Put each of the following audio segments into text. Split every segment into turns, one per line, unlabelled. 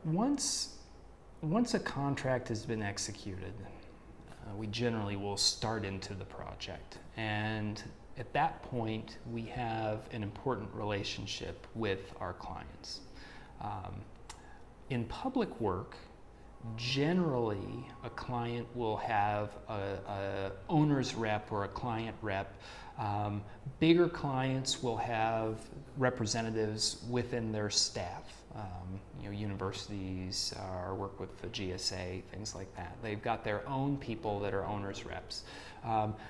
once once a contract has been executed, we generally will start into the project. And at that point, we have an important relationship with our clients. In public work, generally a client will have a owner's rep or a client rep. Bigger clients will have representatives within their staff. Universities work with the GSA, things like that. They've got their own people that are owner's reps.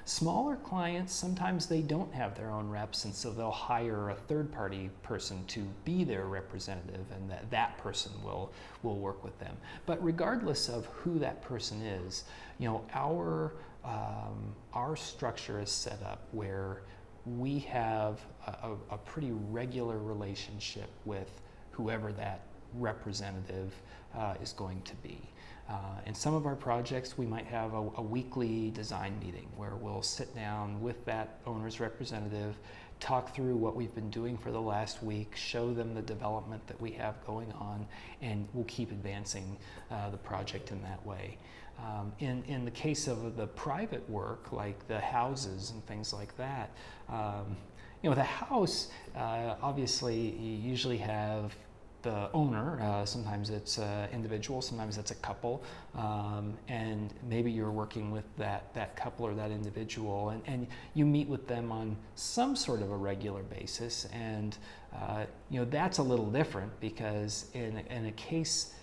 Smaller clients, sometimes they don't have their own reps, and so they'll hire a third-party person to be their representative, and that person will work with them. But regardless of who that person is, our structure is set up where we have a pretty regular relationship with whoever that representative is going to be. In some of our projects, we might have a weekly design meeting where we'll sit down with that owner's representative, talk through what we've been doing for the last week, show them the development that we have going on, and we'll keep advancing the project in that way. In the case of the private work, like the houses and things like that, the house, obviously, you usually have the owner, sometimes it's an individual, sometimes it's a couple, and maybe you're working with that couple or that individual, and you meet with them on some sort of a regular basis, and that's a little different because in a case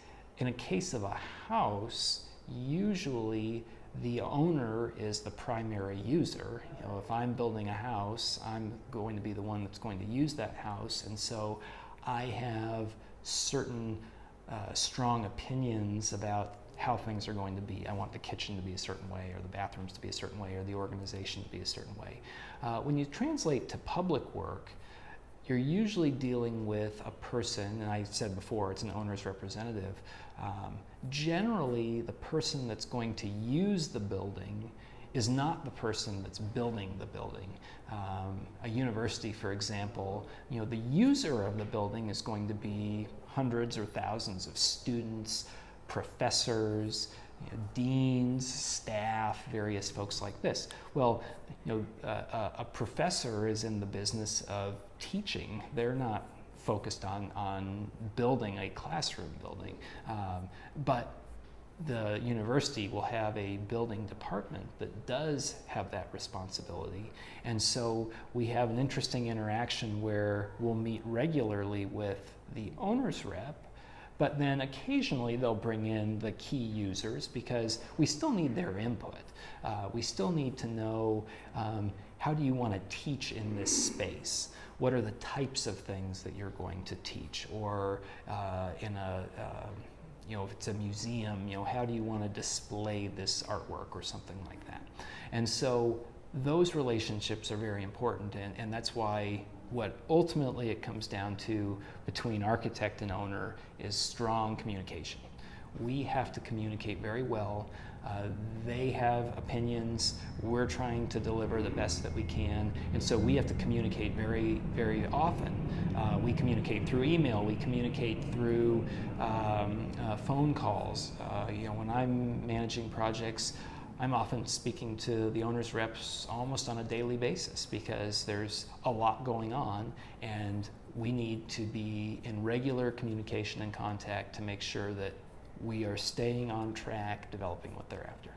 of a house, usually the owner is the primary user. If I'm building a house, I'm going to be the one that's going to use that house, and so I have certain strong opinions about how things are going to be. I want the kitchen to be a certain way, or the bathrooms to be a certain way, or the organization to be a certain way. When you translate to public work, you're usually dealing with a person, and I said before, it's an owner's representative. Generally, the person that's going to use the building is not the person that's building the building. A university, for example, the user of the building is going to be hundreds or thousands of students, professors, deans, staff, various folks like this. Well, a professor is in the business of teaching. They're not focused on building a classroom building, but the university will have a building department that does have that responsibility. And so we have an interesting interaction where we'll meet regularly with the owner's rep, but then occasionally they'll bring in the key users because we still need their input. We still need to know, how do you want to teach in this space? What are the types of things that you're going to teach? Or in a if it's a museum, how do you want to display this artwork or something like that? And so those relationships are very important, and that's why what ultimately it comes down to between architect and owner is strong communication. We have to communicate very well. They have opinions. We're trying to deliver the best that we can, and so we have to communicate very, very often. We communicate through email. We communicate through phone calls. When I'm managing projects, I'm often speaking to the owner's reps almost on a daily basis because there's a lot going on, and we need to be in regular communication and contact to make sure that we are staying on track, developing what they're after.